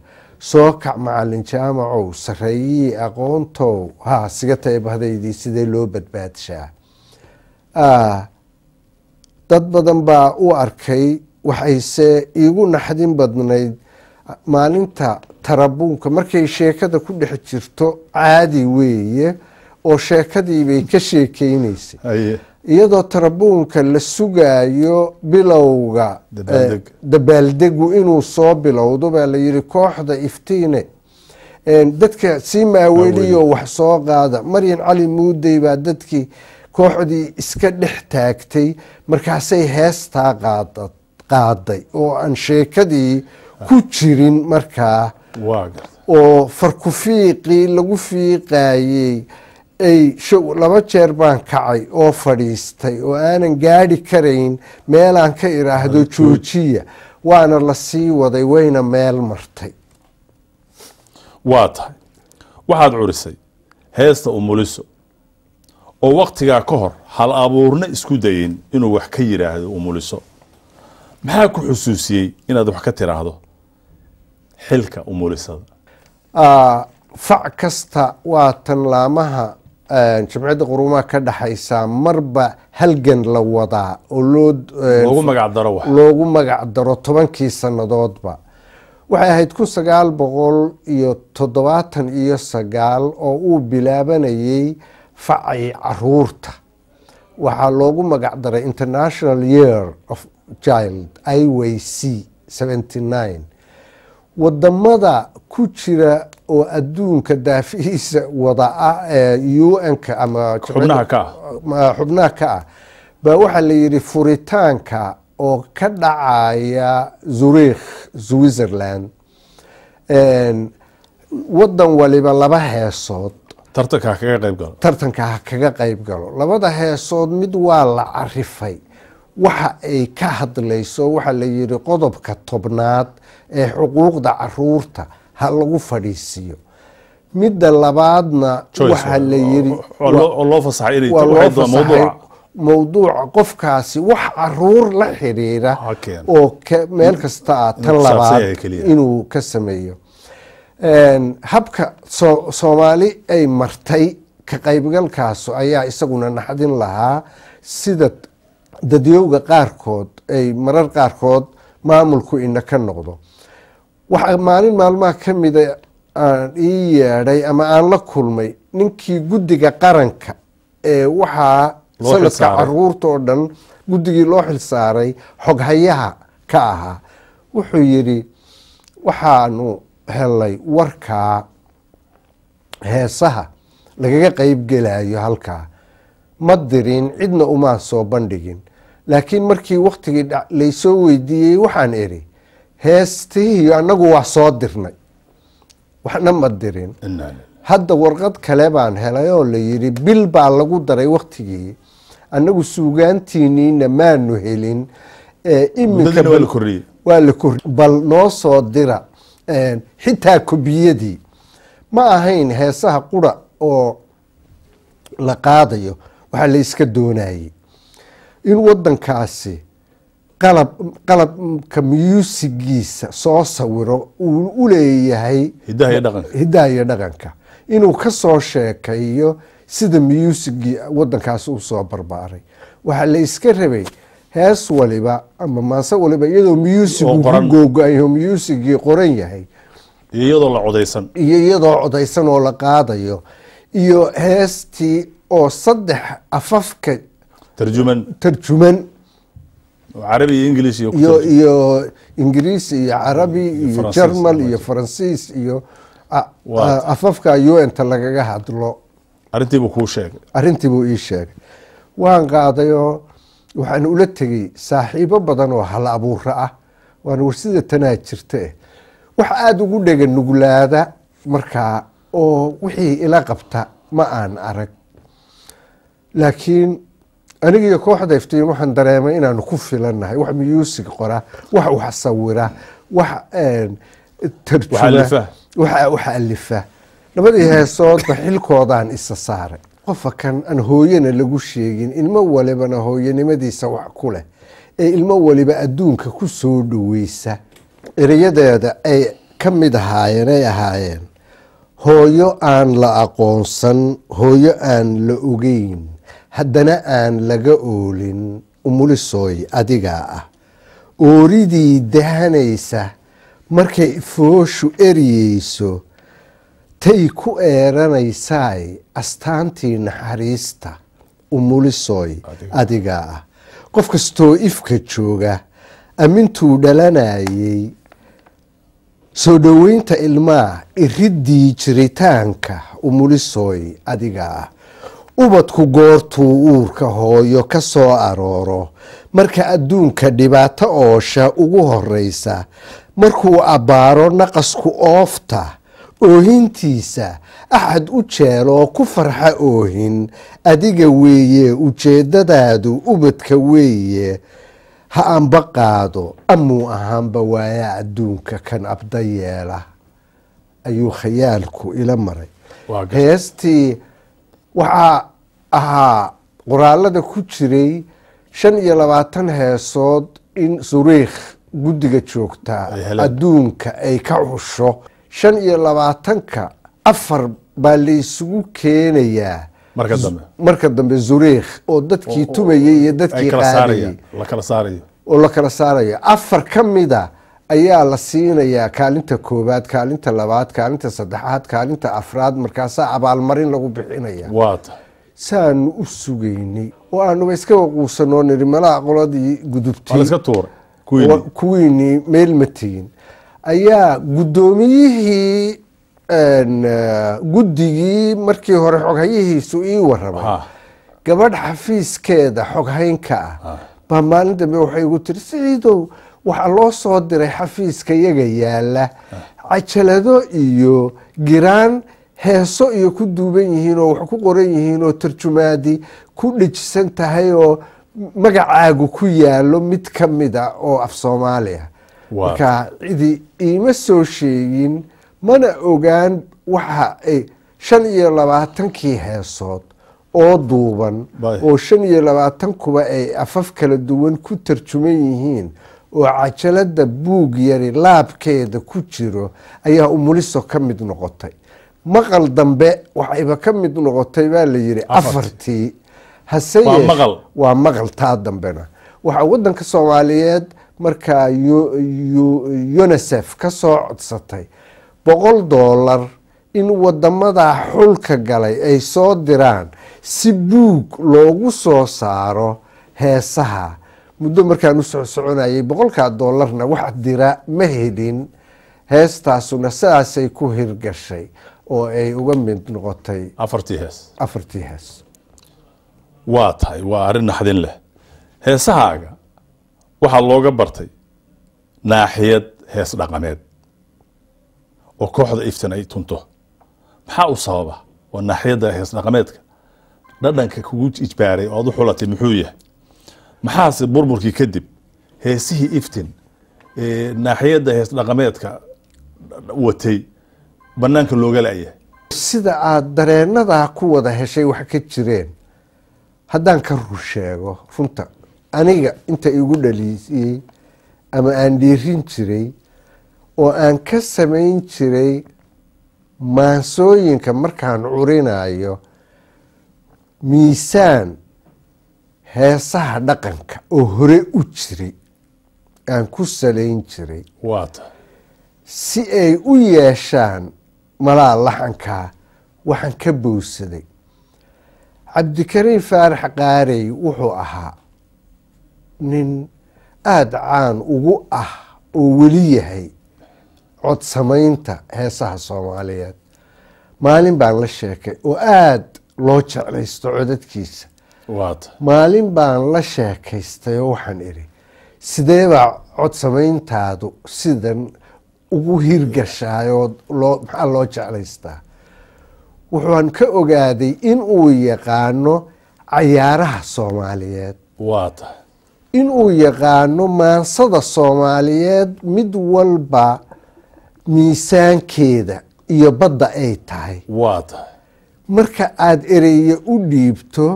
soo kac macalin jaamacow sareeyii aqoontow siga taye bahdaydii sidee loo badbaadshaa. dad badan baa u arkay waxayse iigu naxdin badnayd maalinta tarabuunka markay sheekada ku dhex jirto caadi weeye oo sheekadiibay ka sheekeynaysay iyadoo tarabuunka la sugaayo bilowga dabaaldegu inuu soo bilowdo baa la yidhi kooxda iftiine dadka sii maaweliyo wax soo qaada. maryan cali muudey baa dadkii kooxdii iska dhex taagtay markaasay heestaa qaaday oo aan sheekadii ku jirin markaa oo farkufiiqii lagu fiiqayey ay 2 jeer baan kacay oo fadhiistay oo aanan gaadhi karayn meelaan ka iraahdo joojiya waana la sii waday wayna meel martay. waa tahay waxaad curisay heesta umuliso oo waqtigaa ka hor hal abuurna isku dayin inuu wax ka yiraahdo umuliso. maxaa ku xusuusiyey inaad wax ka tiraahdo xilka umulisada? fac kasta waa tan laamaha jamciyadda qurumaha ka dhaxaysaa marba halgan la wadaa oo loogu magac daro 10kii sannadoodba. waxay ahayd 1979 oo uu bilaabanayay facay caruurta. waxaa loogu magac daray International Year of Child IYC 79. wadamada ku jira oo adduunka daafihiisa wada ah ee UN-ka ama xubnaha ka ah baa waxaa la yidhi furitaanka oo ka dhacaya Zurich Switzerland. wadan waliba 2 heesood tartanka ha kaga qayb galo. 2da heesood mid waa la carifay waxa ay ka hadlayso waxaa la yidhi qodobka 10aad ee xuquuqda caruurta ha lagu fadhiisiiyo. midda labaadna waxaa la yidhi loo fasaxay inay waa loo fasaxay mawduuca qofkaasi wax caruur la xiriira oo meel kasta ah tan labaad inuu ka sameeyo. habka Soomaali ay martay ka qaybgalkaas ayaa isaguna naxdin lahaa, sida dadyowga qaarkood ay marar qaarkood maamulku ina ka noqdo. waxa maalin maalmaha ka mida aan ii yeedhay ama aan la kulmay ninkii guddiga qaranka ee waxaa sanadka caruurta oo dhan guddigii loo xilsaaray xoghayaha ka ahaa. wuxuu yidhi waxaanu helay warkaa heesaha lagaga qaybgelayo halkaa, ma dirin cidna umaa soo bandhigin, laakiin markii waktigii laysoo weydiiyey waxaan idhi heestihii annagu waa soo dirnay, waxna ma dirin. hadda warqad kale baan helay oo la yidhi bil baa lagu daray waktigii, annagu suugaantiiniina maanu helin, iminka waa la kordhiyey, bal noo soo dira xitaa kobiyadii. ma ahayn heesaha qura oo la qaadayo, waxaa la iska doonayay in wadankaasi qalabka muusicgiisa soo sawiro uu u leeyahay hidaha iyo dhaqanka, inuu ka soo sheekeeyo sida muusicgii wadankaasi u soo barbaaray. waxaa la iska rabay hees waliba ama maase waliba iyadoo muusicgu ku googo-ayo muusicgii qoran yahay iyo iyadoo codaysan oo la qaadayo, iyo heestii oo 3 afafka tarjuman carabi iyo ingiliis iyo ingiriisi iyo carabi iyo jarmal iyo faransiis iyo afafka UN-ta lagaga hadlo. arrintiibuu ii sheegay. waan qaadayoo waxaan ula tegey saaxiibo badan oo hal abuura ah, waana warsida tanaa jirta wax aada ugu dhega nuglaada markaa oo wixii ila qabta ma aan arag. laakiin anigiiyo kooxda iftiin waxaan dareemay inaanu ku filannahay wax muusig qora, wax sawira, wax tarjuma, wax alifa. labadii heesoodba xilkoodaan isa saaray. qofa kan aan hooyana lagu sheegin, ilmo walibana hooyanimadiisa wax ku leh, ee ilmo waliba adduunka ku soo dhoweysa. erayadeeda ay ka mid ahaayeen hooyo aan la aqoonsan, hooyo aan la ogeyn, haddana aan laga oolin, umulisooy adigaa ah. ooridii dahanaysa markay fooshu eryeyso, tay ku eeranaysaay astaantii naxariista, umulisooy adigaa ah. qof kastoo ifka jooga amintuu dhalanayay, soo dhoweynta ilmaa iridii jiritaanka, umulisooy adigaa ah. ubadku goortuu uurka hooyo ka soo arooro, marka adduunka dhibaato oosha ugu horeysa, markuu abbaaro naqasku oofta, oohintiisa axad u jeeloo ku farxa oohin, adiga weeye ujeeddadaadu ubadka weeye, ha anba qaado amuu ahaanba waaya adduunka kan abda yeela. ayuu khayaalku ila maray. heestii waxaa ahaa qoraalada ku jiray 25 heesood in Zurich guddiga joogtaa adduunka ay ka xusho. 25ka 4 baa la isugu keenayaa marka dambe Zurich oo dadkii tumayay iyo dadkii qaadayay oo la kala saarayo. 4 ka mida ayaa la siinayaa kaalinta koobaad, kaalinta labaad, kaalinta saddexaad, kaalinta afraad, markaasaa abaalmarin lagu bixinaya. saanu u sugaynay oo aanuba iska waquusanoo niri malaha qoladii gudubtay kuwiinii meel ma tegin, ayaa guddoomiyihii guddigii markii hore xoghayihiisu ii warramay, gabadh xafiiskeeda xoghaynka ah baa maalin dambe waxay igu tiri, Siciidow waxaa loo soo diray xafiiska yaga yaala cajalado iyo giraan heeso iyo ku duuban yihiin oo wax ku qoran yihiin oo tarjumaadi ku dhijisan tahay oo magacaagu ku yaalo mid ka mid a oo af soomaaliya marka cidi iima soo sheegin mana ogaan waxa ay 25 heesood oo duuban oo 25 kuba ay afaf kala duwan ku tarjuman yihiin oo cajalada buug yari laabkeeda ku jiro ayaa umuliso ka mid noqotay maqal dambe waxayba ka mid noqotay baa la yiri afartii waa maqal taa dambena waxa wadanka Soomaaliyeed marka UNICEF ka soo codsatay $100 in wadamada xulka galay ay soo diraan si buug loogu soo saaro heesaha muddo markaan u soconayay $100na wax dira ma helin heestaasuna sidaasay ku hirgashay oo ay uga mid noqotay afartii hees waa tahay waa arrin naxdin leh heesahaaga waxaa looga bartay naaxiyad hees dhaqameed oo kooxda iftin ay tunto maxaa u sababa waa naaxiyadda hees dhaqameedka dhadhanka kugu ijbaaray oo aad u xulatay muxuu yahay maxaase burburkii kadib heesihii iftin naaxiyadda hees dhaqameedka watay banaanka looga la'yahay sida aad dareenadaa ku wada heshay wax ka jireen haddaan ka sheego runta aniga inta igu dhaliisiyey ama aan dhiirin jiray oo aan ka samayn jiray maansooyinka markaan curinayo miisaan heesaha dhaqanka oo hore u jiray aan ku salayn jiray si ay u yeeshaan malaa laxankaa waxaan ka bowsaday cabdikariin faarax qaarey wuxuu ahaa nin aada caan ugu ah oo weli yahay cod samaynta heesaha Soomaaliyeed maalin baan la sheekay oo aada loo jeclaysto codadkiisa maalin baan la sheekaystay oo waxaan idhi sidee baa cod samayntaadu sidan ugu hirgashaayoo maxaa loo jeclaystaa wuxuan ka ogaaday in uu yaqaano cayaaraha Soomaaliyeed in uu yaqaano maansada Soomaaliyeed mid walba miisaankeeda iyo badda ay tahay marka aad ereye u dhiibto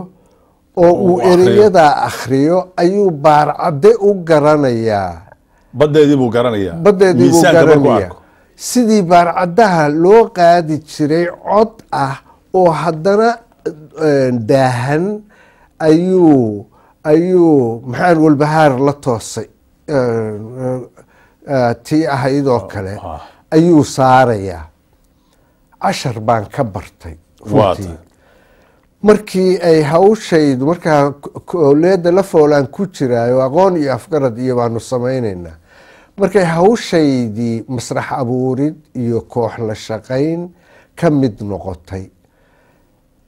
oo uu ereyadaa akhriyo ayuu baarcadde u garanayaa baddeedii buu garanayaa sidii baarcaddaha loo qaadi jiray cod ah oo haddana daahan ayuu maxaan walbahaar la toosay tii ahaydoo kale ayuu saarayaa cashar baan ka bartay runtii markii ay hawshaydu markaa kooliyadda la foolaan ku jiraayo aqoon iyo afgarad iyo baanu samaynaynaa markay hawshaydii masrax abuurid iyo koox la shaqayn ka mid noqotay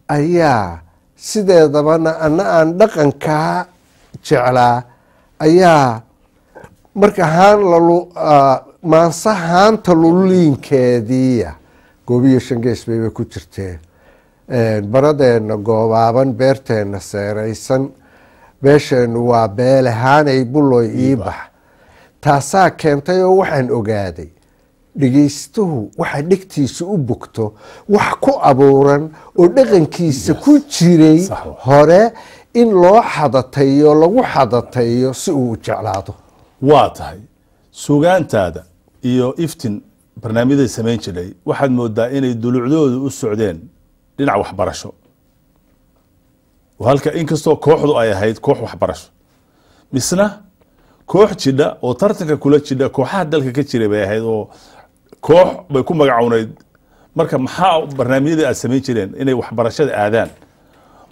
ayaa sideedabana ana aan dhaqankaa jeclaa ayaa marka maansa haanta luliinkeediiya goobiyo shangees bayba ku jirteen baradeenna goobaaban beerteenna seeraysan beesheennu waa beelehaanay buloy iibax taasaa keentay oo waxaan ogaaday dhegaystuhu waxa dhegtiisa u bogto wax ku abuuran oo dhaqankiisa ku jiray hore in loo xadatayo lagu xadatayo si uu jeclaado waa tahay suugaantaada iyo iftin barnaamijyada samayn jiray waxaad moodaa inay dulucdoodu u socdeen dhinac waxbarasho halka inkastoo kooxdu ay ahayd koox waxbarasho misna koox jidha oo tartanka kula jidha kooxaha dalka ka jiray bay ahayd oo koox bay ku magacownayd marka maxaa barnaamijyada aad samayn jireen inay waxbarashada aadaan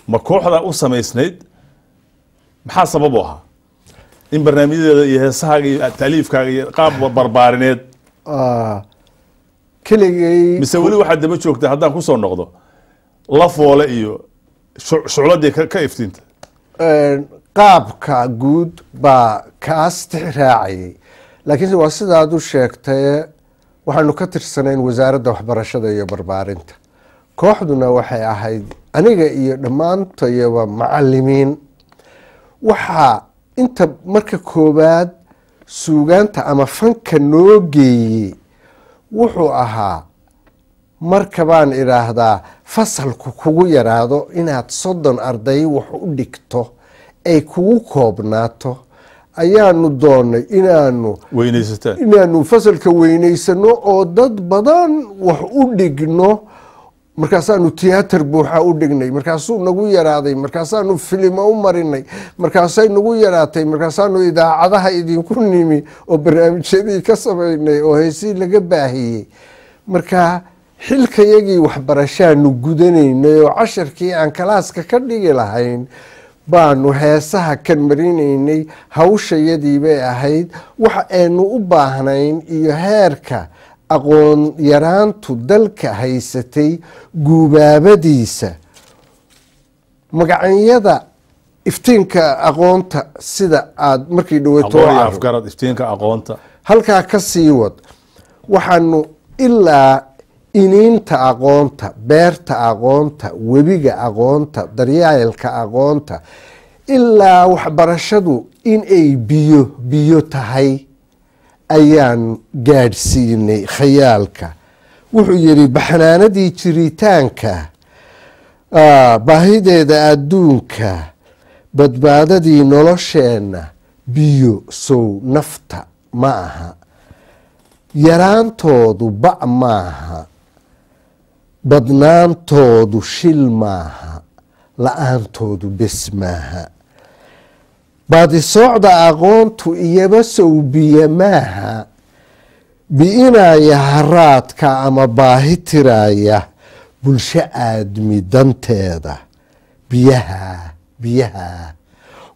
ma kooxda u samaysnayd maxaa sabab u ahaa in barnaamijyadeeda iyo heesahaaga iyo taaliifkaaga iyo qaab barbaarineed keligay mise weli waxaad daba joogtaa haddaan kusoo noqdo la foole iyo shucladii ka iftiinta qaabka guud baa kaas tixraacayay laakiinse waa sidaad u sheegtay waxaanu ka tirsanayn wasaaradda waxbarashada iyo barbaarinta kooxduna waxay ahayd aniga iyo dhammaantayaba macalimiin waxaa inta marka koowaad suugaanta ama fanka noo geeyey wuxuu ahaa marka baan idhaahdaa fasalku kugu yaraado inaad 30 arday wax u dhigto ay kugu koobnaato ayaanu doonay inaanu fasalka weynaysano oo dad badan wax u dhigno markaasaanu tiyaatar buuxa u dhignay markaasuu nagu yaraaday markaasaanu filimo u marinay markaasay nagu yaraatay markaasaanu idaacadaha idinku nimi oo barnaamijyadii ka samaynay oo heesii laga baahiyey marka xilkayagii waxbarashaanu gudanaynay oo casharkii aan kalaaska ka dhigi lahayn baanu heesaha kan marinaynay hawshayadii bay ahayd waxa aynu u baahnayn iyo heerka aqoon yaraantu dalka haysatay guubaabadiisa magacanyada iftiinka aqoonta sida aad markii dhaweeto iftiinka aqoonta halkaa ka sii wad waxaanu ilaa iniinta aqoonta beerta aqoonta webiga aqoonta daryeelka aqoonta ilaa waxbarashadu inay biyo tahay ayaan gaadhsiinay khayaalka wuxuu yidhi baxnaanadii jiritaanka baahideeda adduunka badbaadadii nolosheenna biyo sow nafta ma aha yaraantoodu ba' maaha badnaantoodu shil maaha la-aantoodu bes maaha baadisoocda aqoontu iyaba sow biyo maaha bi'inaya haraadka ama baahi tiraya bulsho aadmi danteeda biyaha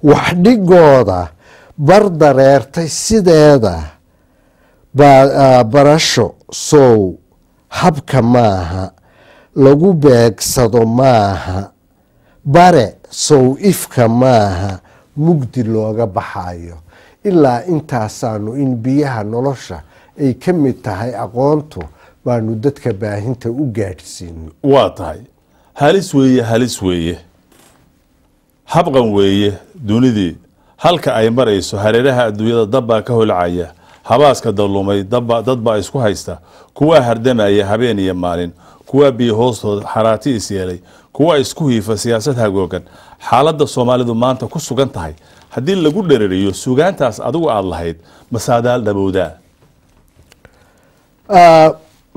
waxdhigooda bar dareertay sideeda barasho sow habka maaha lagu beegsado maaha bare sow ifka maaha mugdi looga baxayo ilaa intaasaanu in biyaha nolosha ay ka mid tahay aqoontu baanu dadka baahinta u gaadhsiino waa tahay halis weeye habqan weeye dunidii halka ay marayso hareeraha adduunyada dabbaa ka holcaya habaaska dallumay dad baa isku haysta kuwaa hardamaya habeen iyo maalin kuwaa biyo hoostooda xaraati is yeelay kuwaa isku hiifa siyaasad hagoogan xaaladda soomaalidu maanta ku sugan tahay haddii lagu dherariyo sugaantaas adigu aada lahayd masaadaal dhabowdaa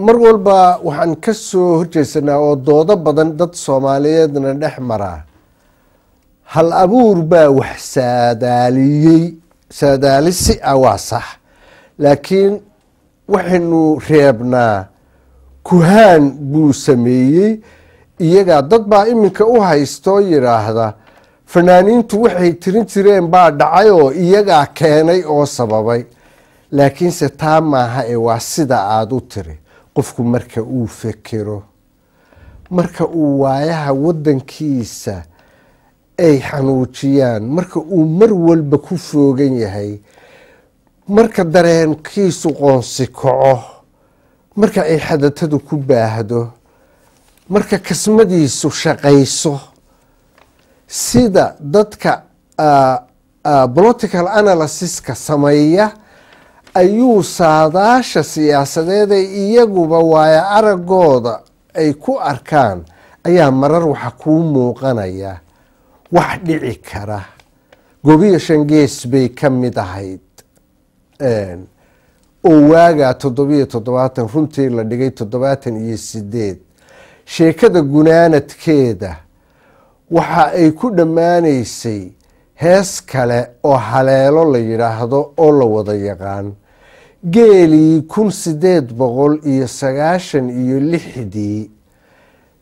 mar walba waxaan ka soo horjeesanaa oo doodo badan dad soomaaliyeedna dhex maraa hal abuur baa wax saadaalisi ah waa sax laakiin waxaynu reebnaa kuhaan buu sameeyey iyagaa dad baa iminka u haystoo yidhaahda fanaaniintu waxay tirin jireen baa dhacay oo iyagaa keenay oo sababay laakiinse taa maaha ee waa sida aada u tiri qofku marka uu fekero marka uu waayaha waddankiisa ay xanuujiyaan marka uu mar walba ku foogan yahay marka dareenkiisu qoonsi kaco marka ay xadatadu ku baahdo marka kasmadiisu shaqayso sida dadka political analysiska sameeya ayuu saadaasha siyaasadeeda iyaguba waayo aragooda ay ku arkaan ayaa marar waxa kuu muuqanaya wax dhici kara gobiyo shangees bay ka mid ahayd oo waagaa 7 runtii la dhigay 78 sheekada gunaanadkeeda waxa ay ku dhammaanaysay hees kale oo haleelo la yidhaahdo oo la wada yaqaan geelii 1896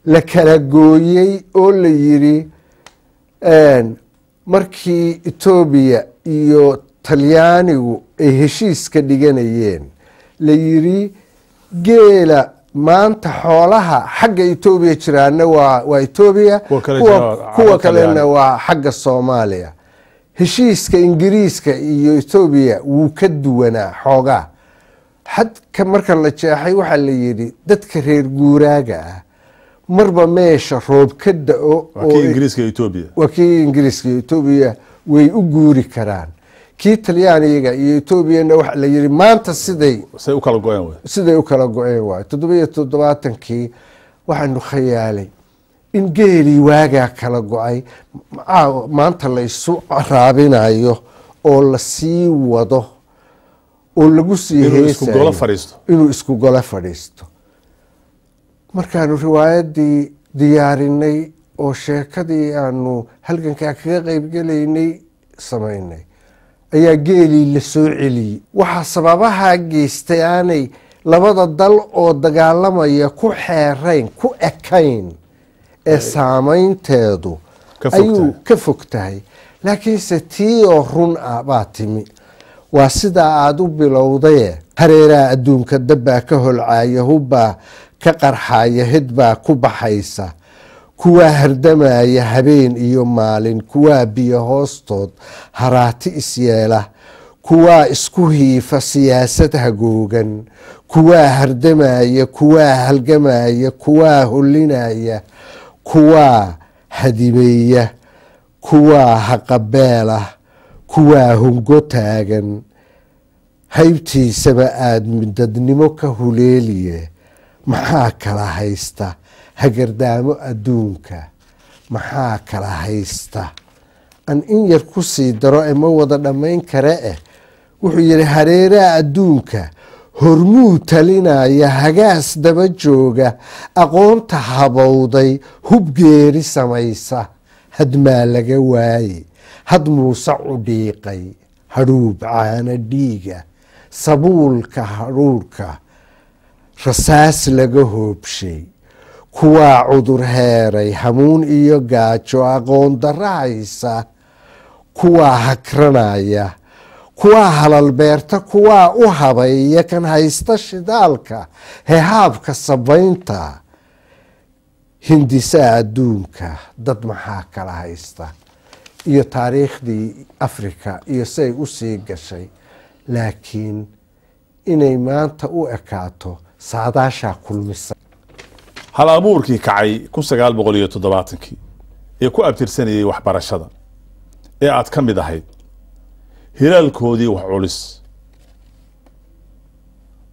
la kala gooyey oo la yidhi markii etoobiya iyo talyaanigu ay heshiiska dhiganayeen la yidhi geela maanta xoolaha xagga etoobiya jiraana waa etoobiya kuwa kalena waa xagga soomaaliya heshiiska ingiriiska iyo etoobiya wuu ka duwanaa xoogaa xadka marka la jeexay waxaa la yidhi dadka reer guuraaga ah marba meesha roob ka da-o waa kii ingiriiska etoobiya way u guuri karaan. kii talyaaniga iyo etoobiyana waxa la yiri maanta siday u kala go-een waay 77kii waxaanu khayaalay in geelii waagaa kala go-ay maanta la isu raabinayo oo la sii wado oo lagu sii heesayo inuu isku golo fadhiisto. markaanu riwaayadii diyaarinay oo sheekadii aanu halgankaa kaga qaybgelaynay samaynay ayaa geelii la soo celiyey. waxaa sababaha geystay aanay labada dal oo dagaalamaya ku xeerayn ku ekayn ee saameynteedu ayuu ka fog tahay. laakiinse tii oo run ah baa timi. waa sidaa aada u bilowdaye hareeraha adduunka dabbaa ka holcaaya, hubbaa ka qarxaya, hedbaa ku baxaysa, kuwaa hardamaya habeen iyo maalin, kuwaa biyo hoostood haraati isyeela, kuwaa isku hiifa siyaasad hagoogan, kuwaa hardamaya, kuwaa halgamaya, kuwaa hollinaya, kuwaa hadimeeya, kuwaa haqabeela, kuwaa hungo taagan. haybtiisaba aada midadnimo ka huleeliye maxaa kala haysta hagardaamo adduunka, maxaa kala haysta. an in yar ku sii daro ee ma wada dhammayn kare wuxuu yidhi hareeraha adduunka hormuu talinaya, hagaas daba jooga, aqoonta habowday, hubgeeri samaysa, hadmaa laga waaye, had muuse cudhiiqay, hadhuub caana dhiiga, sabuulka hadhuurhka, rasaas laga hoobshay, kuwaa cudur heeray, hamuun iyo gaajo, aqoon darra haysa, kuwaa hakranaya, kuwaa halal beerta, kuwaa u habayya, kan haysta shidaalka, hehaabka sabaynta, hindisaa adduunka, dad maxaa kala haysta. iyo taariikhdii africa iyo siay u sii gashay. laakiin inay maanta u ekaato saadaashaa kulmisay. hal abuurkii kacay 1970kii ee ku abtirsanayay waxbarashada ee aad ka mid ahayd, hilaalkoodii wax culis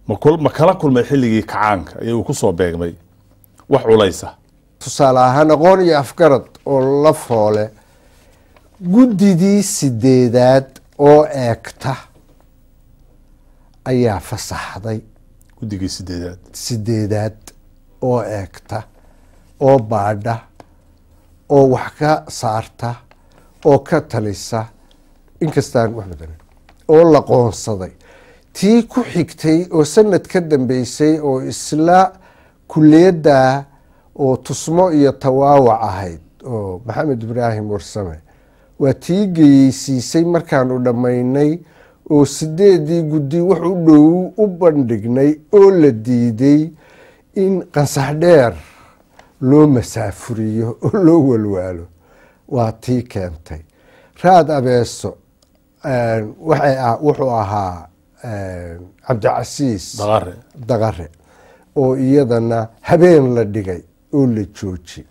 ma kala kulmay xilligii kacaanka ee uu ku soo beegmay wax culaysa? tusaale ahaan aqoon iyo afgarad oo la foole guddidii 8aad oo eegta ayaa fasaxday. guddigii 8aad oo eegta oo baadha oo wax ka saarta oo ka talisa, inkastaan wax badan oo la qoonsaday. tii ku xigtay oo sanad ka dambeysay oo isla kuliyadda oo tusmo iyo tawaawac ahayd oo maxamed ibraahim warsame, waa tii geyeysiisay markaanu dhammaynay oo 8dii guddi wax u dhow u bandhignay oo la diiday in qansax dheer loo masaafuriyo oo loo walwaalo. waa tii keentay raad abeeso wuxuu ahaa cabdicasiis daqare oo iyadana habeen la dhigay oo la jooji.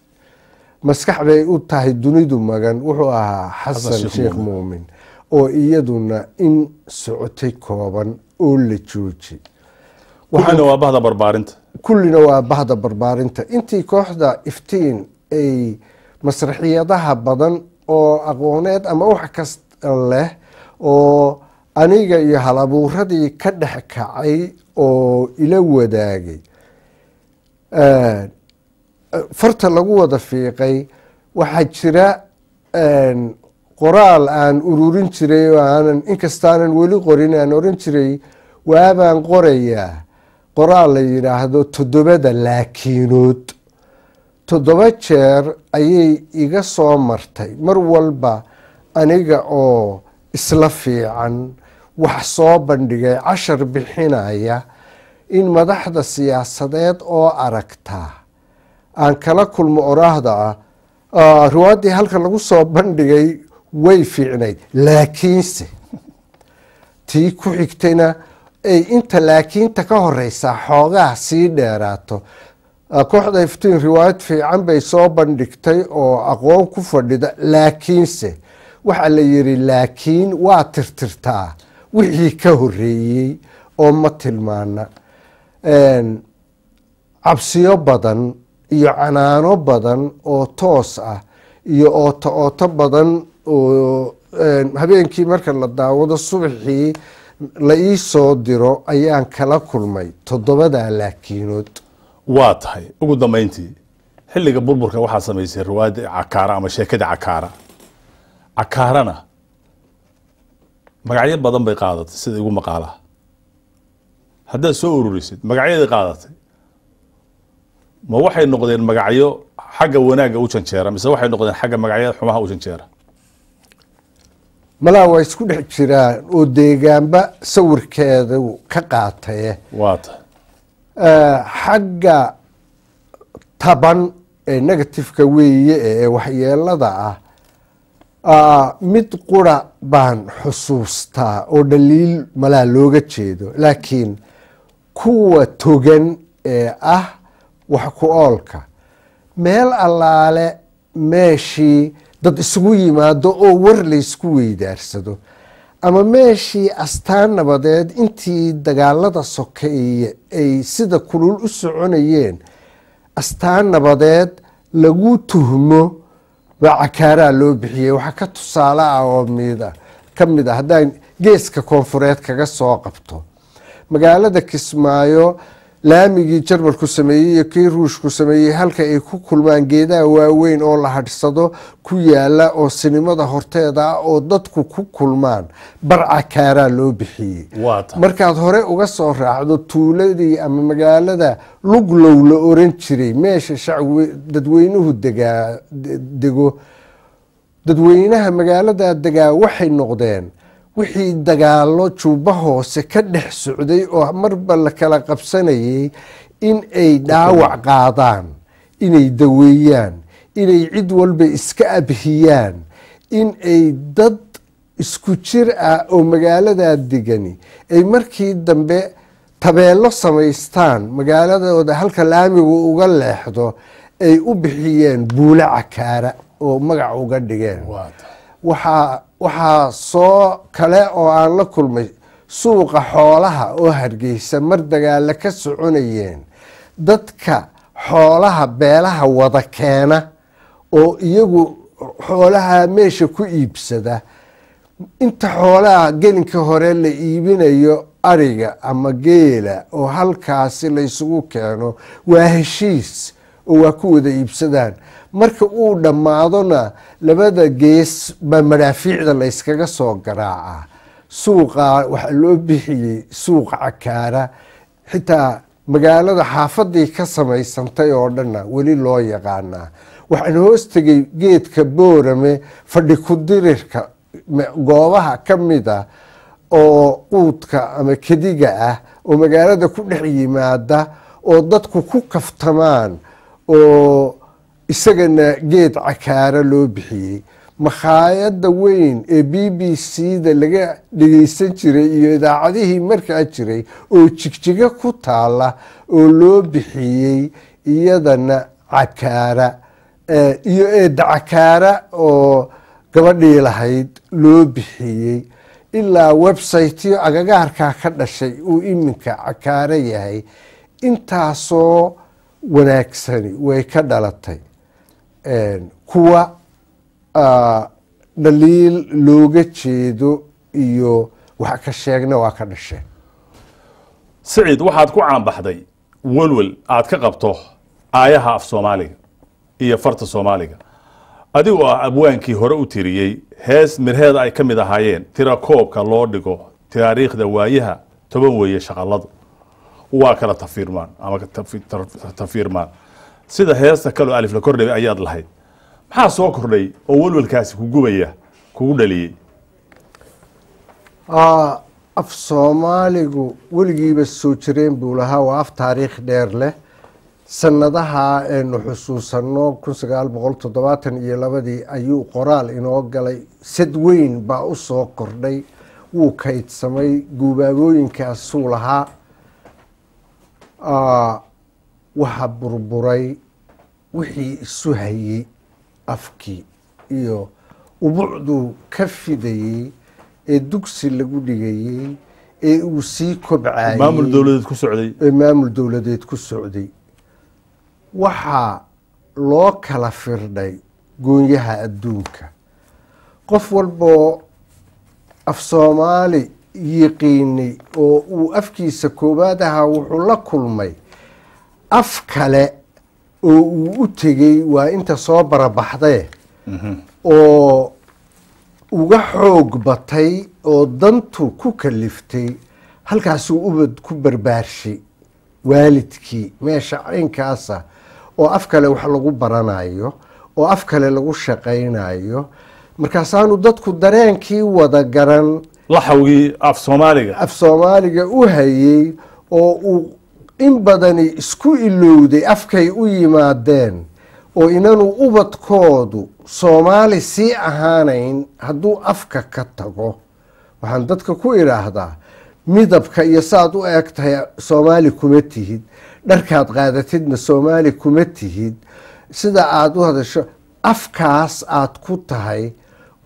maskax bay u tahay dunidu magan wuxuu ahaa xasan sheekh muumin oo iyaduna in socotay kooban oo la jooji. kullina waa bahda barbaarinta. intii kooxda iftiin ay masraxiyadaha badan oo aqooneed ama wax kasta leh oo aniga iyo halabuuradii ka dhex kacay oo ila wadaagay farta lagu wada fiiqay. waxaa jira qoraal aan ururin jiray oo aanan inkastaanan weli qorin aan oran jiray waabaan qorayaa qoraal la yidhaahdo 7 laakiinood. 7 jeer ayay iga soo martay, mar walba aniga oo isla fiican wax soo bandhigay, cashar bixinaya, in madaxda siyaasadeed oo aragtaa aan kala kulmo oraahda riwaayaddii halka lagu soo bandhigay way fiicnayd, laakiinse tii ku xigtayna ay inta laakiinta ka horeysaa xoogaa sii dheeraato. kooxda iftiin riwaayad fiican bay soo bandhigtay oo aqoon ku fadhida, laakiinse waxaa la yidhi laakiin waa tirtirtaa wixii ka horeeyey oo ma tilmaana. cabsiyo badan iyo canaano badan oo toos ah iyo ooto badan oo habeenkii marka la daawado subaxii la ii soo diro ayaan kala kulmay 7 laakiinood. waa tahay ugu dambeyntii xilliga burburka waxaa samaysay riwaayadda cakaara ama sheekada cakaarana magacyo badan bay qaadatay sida igu maqaalaha. haddaad soo ururisid magacyadii qaadatay ma waxay noqdeen magacyo xagga wanaagga u janjeera mise waxay noqdeen xagga magacyada xumaha u janjeera? malaa waa isku dhex jiraan oo deegaanba sawirkeeda ka qaataye. waa tahay xagga taban ee negatifeka weeye ee waxyeelada ah mid qura baan xusuustaa oo dhaliil malaa looga jeedo, laakiin kuwa togan ee ah wax ku oolka meel allaale meeshii dad isugu yimaado oo war laysku weydaarsado ama meeshii astaan nabadeed intii dagaalada sokeeye ay sida kulul u soconayeen astaan nabadeed lagu tuhmo baa cakaaraa loo bixiyey. waxaa ka tusaale ah oo ka mid ah haddaan geeska koonfureed kaga soo qabto magaalada Kismaayo laamigii Jarmalku sameeyey iyo kii Ruushku sameeyey halka ay ku kulmaan geedaha waaweyn oo la hadhsado ku yaala oo sinimada horteeda oo dadku ku kulmaan bar cakaaraa loo bixiyey. markaad hore uga soo raacdo tuuladii ama magaalada Luglow la oran jiray meesha shacbi dadweynuhu dego dadweynaha magaalada degaa waxay noqdeen wixii dagaalo Juba hoose ka dhex socday oo marba la kala qabsanayay in ay dhaawac qaadaan, inay daweeyaan, inay cid walba iska abhiyaan, in ay dad isku jir ah oo magaalada degani ay markii dambe tabeelo samaystaan magaaladooda halka laamigu uga leexdo ay u bixiyeen Buule Cakaara oo magac uga dhigeen. waxaa soo kale oo aan la kulmay suuqa xoolaha oo Hargeysa mar dagaalo ka soconayeen dadka xoolaha beelaha wada keena oo iyagu xoolaha meesha ku iibsada. inta xoolaha gelinka hore la iibinayo ariga ama geela oo halkaasi la isugu keeno waa heshiis oo waa ku wada iibsadaan. marka uu dhammaadona labada gees baa madaafiicda la yskaga soo garaaca. suuqa waxaa loo bixiyey suuqa Cakaara, xitaa magaalada xaafadii ka samaysantay oo dhanna weli loo yaqaanaa. waxaan hoos tegay geedka Boorame fadhi ku dirirka goobaha ka mid ah oo quudka ama kediga ah oo magaalada ku dhex yimaada oo dadku ku kaftamaan oo isagana geed Cakaara loo bixiyey. makhaayadda weyn ee BBC-da laga dhegeysan jiray iyo idaacadihii markaa jiray oo jigjiga ku taala oo loo bixiyey iyadana Cakaara iyo eedda Cakaara oo gabadhii lahayd loo bixiyey. ilaa websiteyo agagaarkaa ka dhashay uu iminka Cakaara yahay. intaasoo wanaagsani way ka dhalatay. kuwa dhaliil looga jeedo iyo wax ka sheegna waa ka dhasheen. سعيد waxaad ku caanbaxday walwal aad ka qabto aayaha af Soomaaliga iyo farta Soomaaliga adigoo abwaankii hore u tiriyay hees mirheeda ay kamid ahaayeen tira koobka loo dhigo taariikhda waayaha 10 weeye shaqaladu waa kala tafiirmaan ama tafiirmaan sida heesta kale alif la kordhay ayaad lahayd. maxaa soo kordhay oo walwalkaasi ku gubaya kugu dhaliyay? af Soomaaligu weligiiba soo jireen buu lahaa. waa af taariikh dheer leh. sanadaha aynu xusuusano 1972 ayuu qoraal inoo galay. sad weyn baa u soo kordhay. wuu kaydsamay guubaabooyinkaasuu lahaa. waxa burburay wixii isu hayey afkii iyo ubucduu ka fidayey ee dugsi lagu dhigayey ee uu sii kobcayey maamul dowladeed ku socday ee maamul dowladeed ku socday waxaa loo kala firdhay goonyaha adduunka qof walboo af soomaali yiqiinay oo uu afkiisa koowaad ahaa wuxuu la kulmay af kale oo uu u tegey waa inta soo barabaxdee oo uga xoog batay oo dantu ku kaliftay halkaasuu ubad ku barbaarshay waalidkii meesha caynkaasa oo af kale wax lagu baranayo oo af kale lagu shaqaynayo markaasaanu dadku dareenkii wada garan laxawgii af soomaaliga u hayey oo uu in badani isku ilowday afkay u yimaadeen oo inanu ubadkoodu soomaali sii ahaanayn hadduu afka ka tago waxaan dadka ku idhaahdaa midabka iyo saaad u eg tahay soomaali kuma tihid dharkaad qaadatidna soomaali kuma tihid sida aada u hadasho afkaas aad ku tahay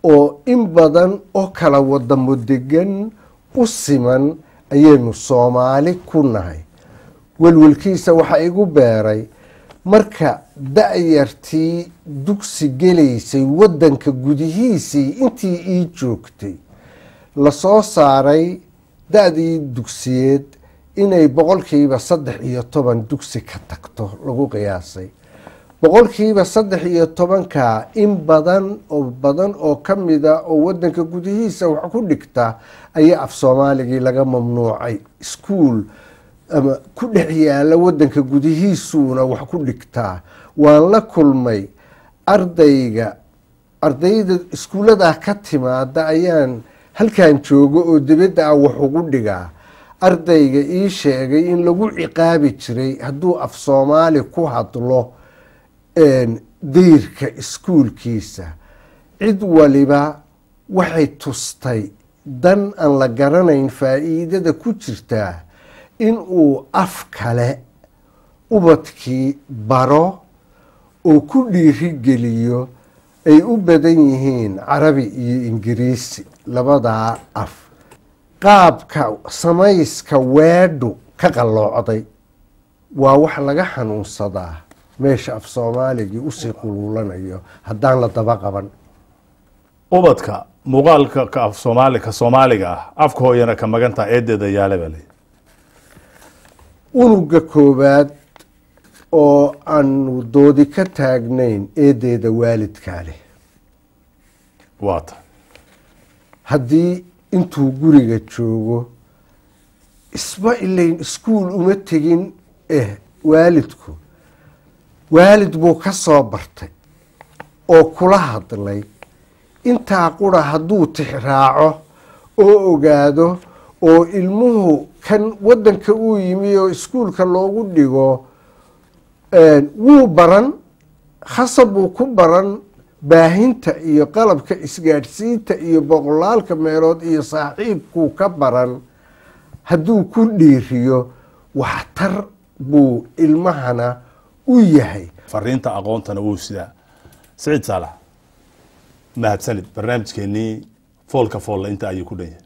oo in badan oo kala wadamo degan u siman ayaynu soomaali ku nahay welwelkiisa waxaa igu beeray marka da-yartii dugsi gelaysay waddanka gudihiisii intii ii joogtay lasoo saaray da-dii dugsiyeed inay 3% dugsi ka tagto lagu qiyaasay 3% in badan oo ka mida oo waddanka gudihiisa wax ku dhigta ayaa af soomaaligii laga mamnuucay iskuul ama ku dhex yaala waddanka gudihiisuuna wax ku dhigtaa waan la kulmay ardayda iskuulladaa ka timaada ayaan halkan joogo oo dibadda ah wax ugu dhigaa ardayga ii sheegay in lagu ciqaabi jiray hadduu af soomaali ku hadlo dayrka iskuulkiisa cid waliba waxay tustay dan aan la garanayn faa'iidada ku jirtaa in uu af kale ubadkii baro oo ku dhiirigeliyo ay u badan yihiin carabi iyo ingiriisi labadaa af qaabka samayska weedhu ka qalloocday waa wax laga xanuunsadaa meesha af soomaaligii usii quluulanayo haddaan la daba qaban ubadka muuqaalka ka af soomaaliga ah afka hooyana ka magantaa eedeeda yaale baa leeyahay unuga koowaad oo aanu doodi ka taagnayn eedeeda waalidkaa leh waata haddii intuu guriga joogo isba ilayn iskuul uma tegin waalidku waalid buu ka soo bartay oo kula hadlay intaa qura hadduu tixraaco oo ogaado oo ilmuhu kan waddanka uu yimi oo iskuulka loogu dhigo wuu baran khasab buu ku baran baahinta iyo qalabka isgaadhsiinta iyo boqolaalka meelood iyo saaxiibkuu ka baran hadduu ku dhiiriyo waxtar buu ilmahana u yahay fariinta aqoontana wuu sidaa Saciid Saalax mahadsanid barnaamijkeennii foolka foolla inta ayuu ku dhan yahay